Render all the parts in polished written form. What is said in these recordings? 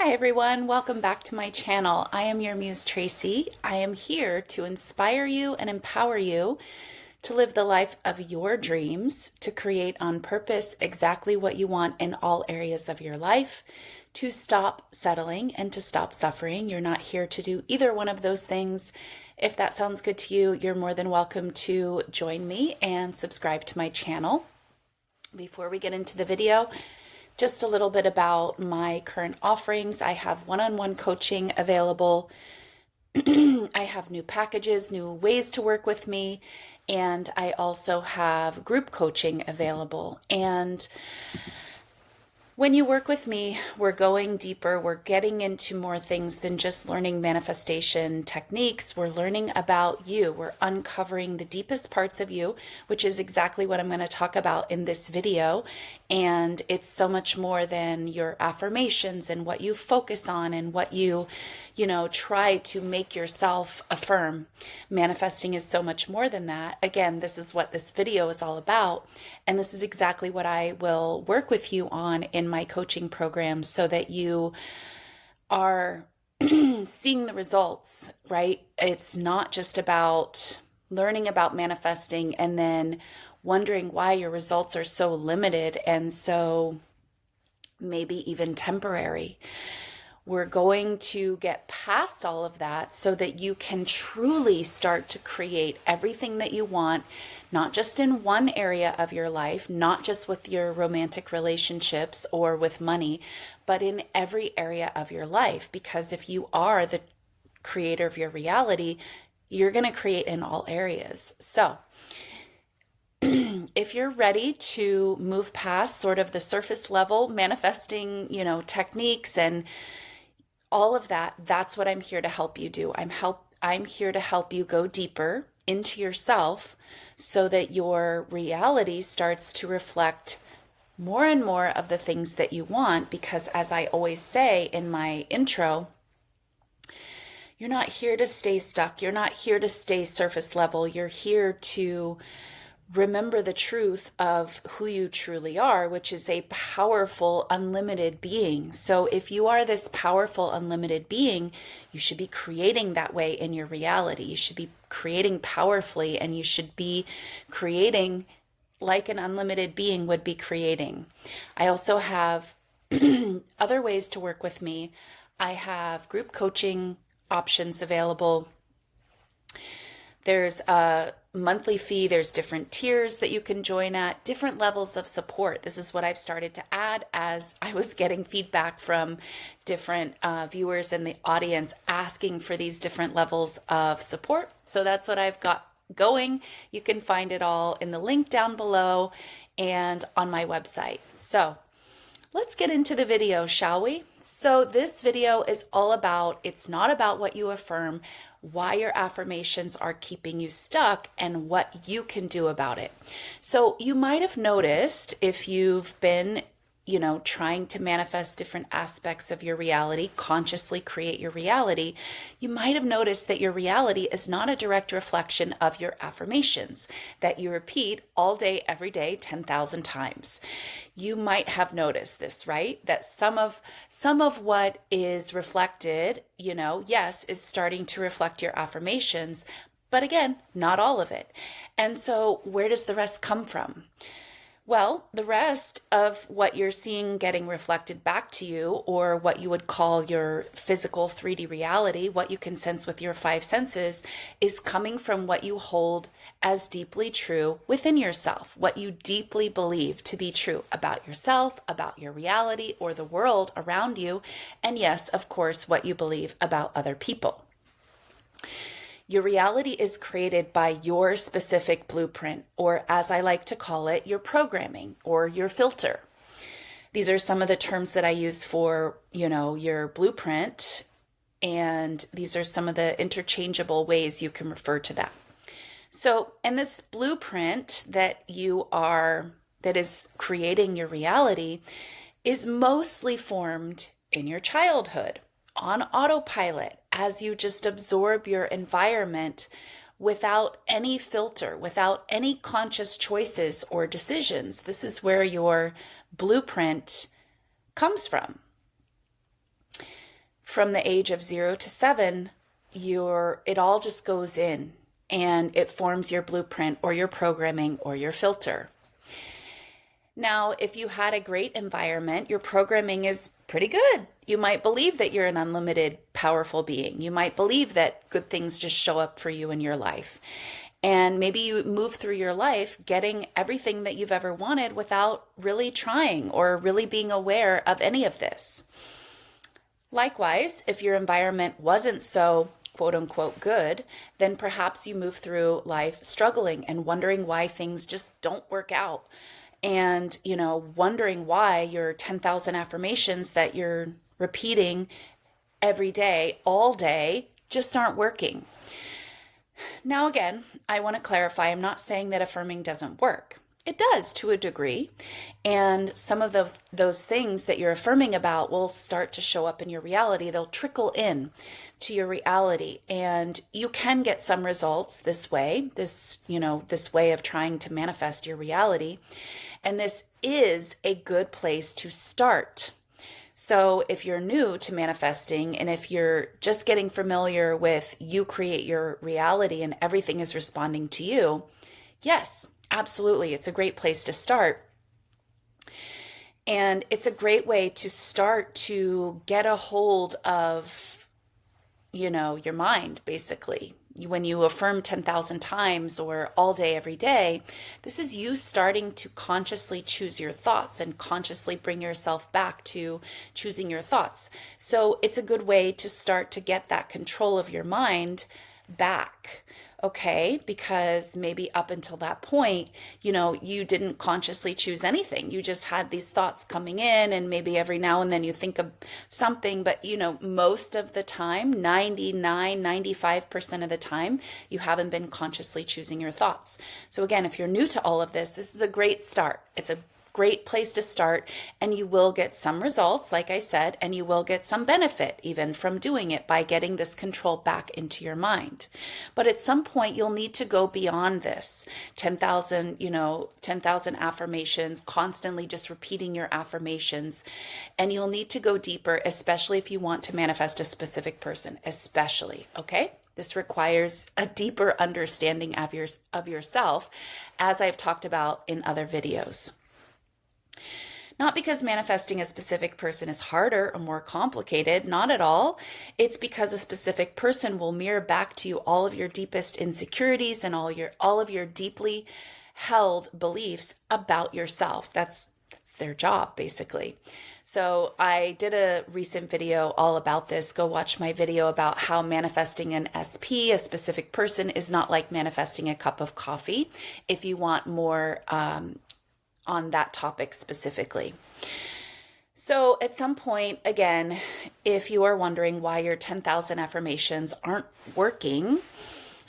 Hi everyone, welcome back to my channel. I am your muse Tracy. I am here to inspire you and empower you to live the life of your dreams, to create on purpose exactly what you want in all areas of your life, to stop settling and to stop suffering. You're not here to do either one of those things. If that sounds good to you, you're more than welcome to join me and subscribe to my channel. Before we get into the video, just a little bit about my current offerings. I have one-on-one coaching available. I have new packages, new ways to work with me, and I also have group coaching available. And when you work with me, we're going deeper. We're getting into more things than just learning manifestation techniques. We're learning about you. We're uncovering the deepest parts of you, which is exactly what I'm going to talk about in this video. And it's so much more than your affirmations and what you focus on and what you try to make yourself affirm. Manifesting is so much more than that. Again, this is what this video is all about. And this is exactly what I will work with you on in my coaching program so that you are seeing the results, right? It's not just about learning about manifesting and then wondering why your results are so limited and so maybe even temporary. We're going to get past all of that so that you can truly start to create everything that you want, not just in one area of your life, not just with your romantic relationships or with money, but in every area of your life. Because if you are the creator of your reality, you're going to create in all areas. So if you're ready to move past sort of the surface level manifesting, techniques and all of that, that's what I'm here to help you do. I'm here to help you go deeper into yourself so that your reality starts to reflect more and more of the things that you want. Because as I always say in my intro, you're not here to stay stuck. You're not here to stay surface level. You're here to remember the truth of who you truly are, which is a powerful, unlimited being. So if you are this powerful, unlimited being, you should be creating that way in your reality. You should be creating powerfully, and you should be creating like an unlimited being would be creating. I also have other ways to work with me. I have group coaching options available. There's a monthly fee. There's different tiers that you can join at, different levels of support. This is what I've started to add as I was getting feedback from different viewers in the audience asking for these different levels of support. So that's what I've got going. You can find it all in the link down below and on my website. So let's get into the video, shall we? So this video is all about, it's not about what you affirm, why your affirmations are keeping you stuck, and what you can do about it. So you might have noticed if you've been trying to manifest different aspects of your reality, consciously create your reality, you might have noticed that your reality is not a direct reflection of your affirmations that you repeat all day, every day, 10,000 times. You might have noticed this, right? That some of what is reflected, yes, is starting to reflect your affirmations, but again, not all of it. And so where does the rest come from? Well, the rest of what you're seeing getting reflected back to you, or what you would call your physical 3D reality, what you can sense with your five senses, is coming from what you hold as deeply true within yourself, what you deeply believe to be true about yourself, about your reality, or the world around you, and yes, of course, what you believe about other people. Your reality is created by your specific blueprint, or as I like to call it, your programming or your filter. These are some of the terms that I use for, your blueprint, and these are some of the interchangeable ways you can refer to that. So, in this blueprint that is creating your reality is mostly formed in your childhood, on autopilot, as you just absorb your environment without any filter, without any conscious choices or decisions. This is where your blueprint comes from. from the age of 0 to 7, it all just goes in and it forms your blueprint or your programming or your filter. Now, if you had a great environment, your programming is pretty good. You might believe that you're an unlimited, powerful being. You might believe that good things just show up for you in your life. And maybe you move through your life getting everything that you've ever wanted without really trying or really being aware of any of this. Likewise, if your environment wasn't so quote unquote good, then perhaps you move through life struggling and wondering why things just don't work out. And, wondering why your 10,000 affirmations that you're repeating every day, all day, just aren't working. Now, again, I want to clarify, I'm not saying that affirming doesn't work. It does to a degree. And some of those things that you're affirming about will start to show up in your reality. They'll trickle in to your reality. And you can get some results this way, this way of trying to manifest your reality. And this is a good place to start. So if you're new to manifesting and if you're just getting familiar with you create your reality and everything is responding to you, yes, absolutely. It's a great place to start. And it's a great way to start to get a hold of, your mind, basically. When you affirm 10,000 times or all day, every day, this is you starting to consciously choose your thoughts and consciously bring yourself back to choosing your thoughts. So it's a good way to start to get that control of your mind back. Okay, because maybe up until that point, you didn't consciously choose anything. You just had these thoughts coming in, and maybe every now and then you think of something, but most of the time, 95% of the time, you haven't been consciously choosing your thoughts. So again, if you're new to all of this, this is a great start. It's a great place to start, and you will get some results, like I said, and you will get some benefit even from doing it by getting this control back into your mind. But at some point, you'll need to go beyond this 10,000 affirmations, constantly just repeating your affirmations, and you'll need to go deeper, especially if you want to manifest a specific person, especially, okay? This requires a deeper understanding of yourself, as I've talked about in other videos. Not because manifesting a specific person is harder or more complicated, not at all. It's because a specific person will mirror back to you all of your deepest insecurities and all of your deeply held beliefs about yourself. That's their job, basically. So I did a recent video all about this. Go watch my video about how manifesting an SP, a specific person, is not like manifesting a cup of coffee, if you want more on that topic specifically. So at some point, again, if you are wondering why your 10,000 affirmations aren't working,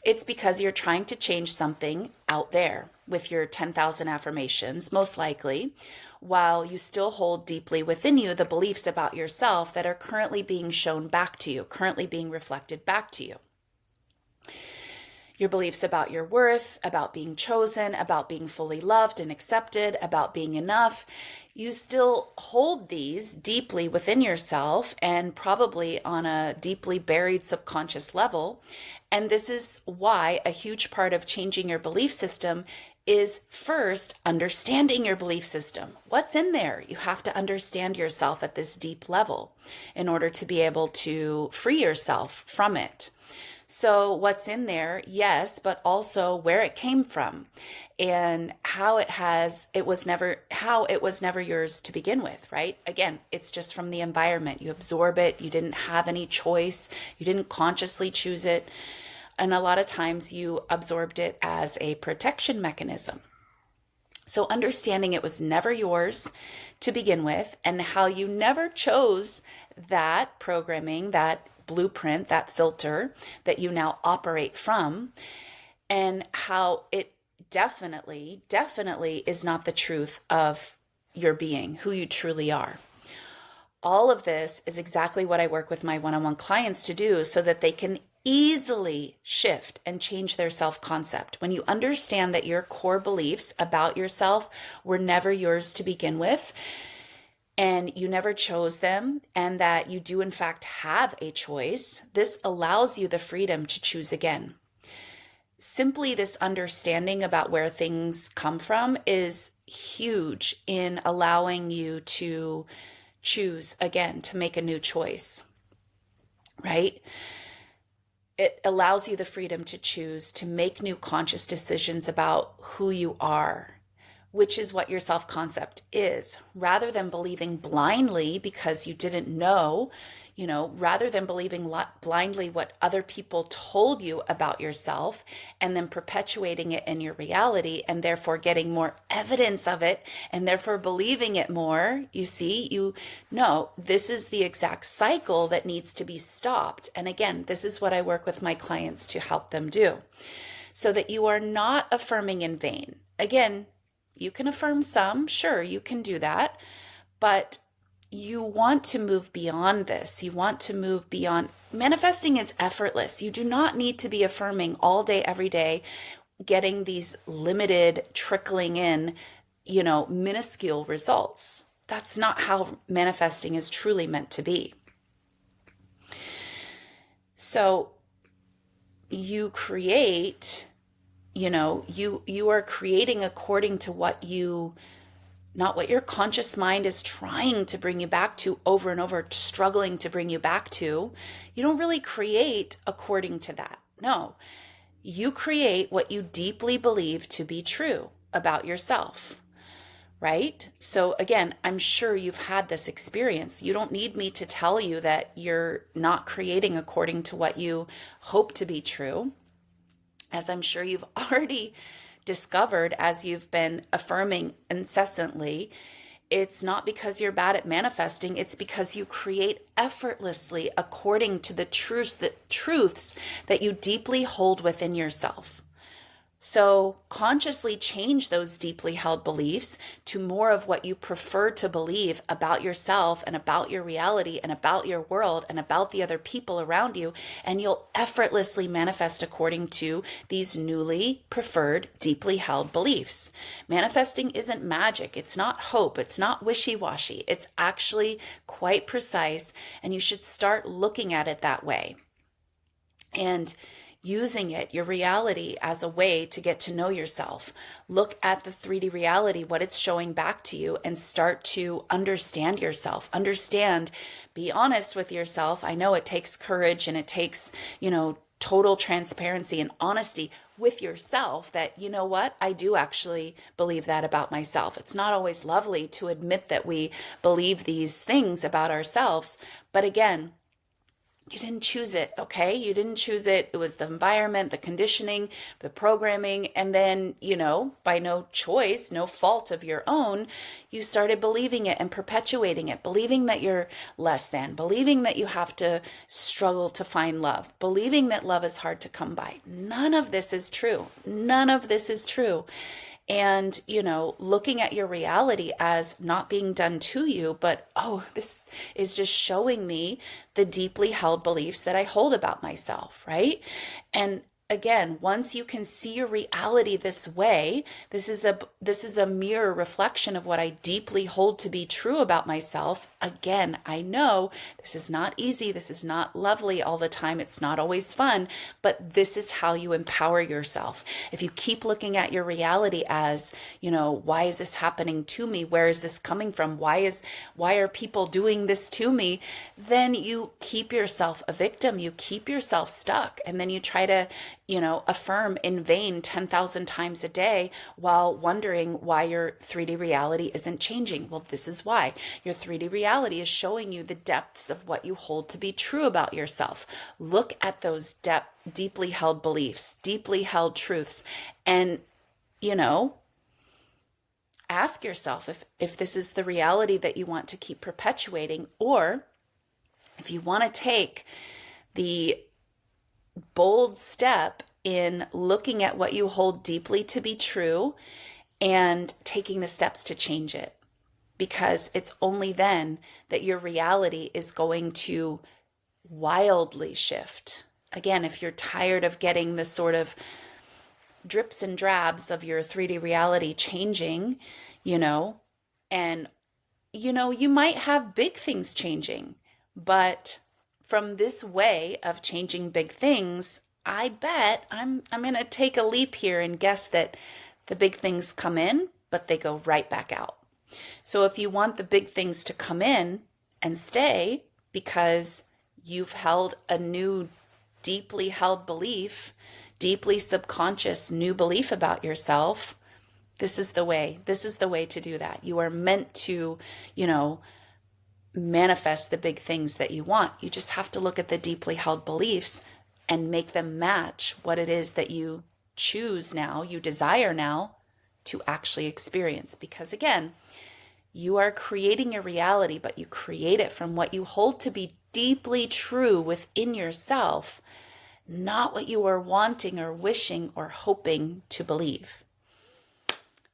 it's because you're trying to change something out there with your 10,000 affirmations, most likely, while you still hold deeply within you the beliefs about yourself that are currently being shown back to you, currently being reflected back to you. Your beliefs about your worth, about being chosen, about being fully loved and accepted, about being enough. You still hold these deeply within yourself and probably on a deeply buried subconscious level. And this is why a huge part of changing your belief system is first understanding your belief system. What's in there? You have to understand yourself at this deep level in order to be able to free yourself from it. So what's in there? Yes, but also where it came from and how it was never yours to begin with, right? Again, it's just from the environment. You absorb it. You didn't have any choice. You didn't consciously choose it. And a lot of times you absorbed it as a protection mechanism. So understanding it was never yours to begin with and how you never chose that programming, that blueprint, that filter that you now operate from, and how it definitely is not the truth of your being, who you truly are. All of this is exactly what I work with my one-on-one clients to do so that they can easily shift and change their self-concept. When you understand that your core beliefs about yourself were never yours to begin with, and you never chose them, and that you do in fact have a choice, this allows you the freedom to choose again. Simply this understanding about where things come from is huge in allowing you to choose again, to make a new choice, right? It allows you the freedom to choose to make new conscious decisions about who you are, which is what your self-concept is, rather than believing blindly because you didn't know, rather than believing blindly what other people told you about yourself and then perpetuating it in your reality and therefore getting more evidence of it and therefore believing it more. You see, this is the exact cycle that needs to be stopped. And again, this is what I work with my clients to help them do, so that you are not affirming in vain. Again, you can affirm some, sure, you can do that, but you want to move beyond this. You want to move beyond. Manifesting is effortless. You do not need to be affirming all day, every day, getting these limited, trickling in, minuscule results. That's not how manifesting is truly meant to be. So you create, you are creating according to not what your conscious mind is trying to bring you back to over and over, struggling to bring you back to. You don't really create according to that. No, you create what you deeply believe to be true about yourself, right? So again, I'm sure you've had this experience. You don't need me to tell you that you're not creating according to what you hope to be true, as I'm sure you've already discovered as you've been affirming incessantly. It's not because you're bad at manifesting, it's because you create effortlessly according to the truths that you deeply hold within yourself. So consciously change those deeply held beliefs to more of what you prefer to believe about yourself and about your reality and about your world and about the other people around you, and you'll effortlessly manifest according to these newly preferred, deeply held beliefs. Manifesting isn't magic. It's not hope. It's not wishy-washy. It's actually quite precise, and you should start looking at it that way. And using your reality, as a way to get to know yourself. Look at the 3D reality, what it's showing back to you, and start to understand yourself. Be honest with yourself. I know it takes courage and it takes, total transparency and honesty with yourself that, I do actually believe that about myself. It's not always lovely to admit that we believe these things about ourselves. But again, you didn't choose it, okay? You didn't choose it. It was the environment, the conditioning, the programming, and then, by no choice, no fault of your own, you started believing it and perpetuating it, believing that you're less than, believing that you have to struggle to find love, believing that love is hard to come by. None of this is true. None of this is true. And, looking at your reality as not being done to you, but, this is just showing me the deeply held beliefs that I hold about myself, right? And again, once you can see your reality this way, this is a mirror reflection of what I deeply hold to be true about myself. Again, I know this is not easy. This is not lovely all the time. It's not always fun, but this is how you empower yourself. If you keep looking at your reality as, why is this happening to me? Where is this coming from? Why are people doing this to me? Then you keep yourself a victim. You keep yourself stuck. And then you try to, affirm in vain 10,000 times a day while wondering why your 3D reality isn't changing. Well, this is why. Your 3D reality is showing you the depths of what you hold to be true about yourself. Look at those deeply held beliefs, deeply held truths, and, ask yourself if this is the reality that you want to keep perpetuating, or if you want to take the bold step in looking at what you hold deeply to be true and taking the steps to change it. Because it's only then that your reality is going to wildly shift. Again, if you're tired of getting the sort of drips and drabs of your 3D reality changing, and you might have big things changing, but from this way of changing big things, I bet I'm going to take a leap here and guess that the big things come in, but they go right back out. So if you want the big things to come in and stay because you've held a new, deeply held belief, deeply subconscious new belief about yourself, this is the way. This is the way to do that. You are meant to, manifest the big things that you want. You just have to look at the deeply held beliefs and make them match what it is that you choose now, you desire now to actually experience. Because again, you are creating a reality, but you create it from what you hold to be deeply true within yourself, not what you are wanting or wishing or hoping to believe.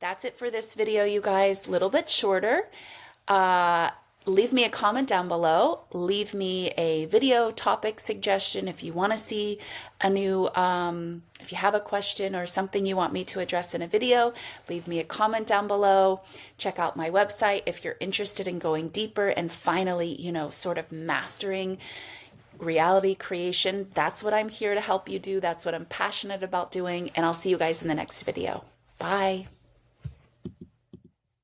That's it for this video, you guys. Little bit shorter. Leave me a comment down below. Leave me a video topic suggestion if you want to see a new, if you have a question or something you want me to address in a video, leave me a comment down below. Check out my website if you're interested in going deeper and finally, sort of mastering reality creation. That's what I'm here to help you do. That's what I'm passionate about doing. And I'll see you guys in the next video. Bye.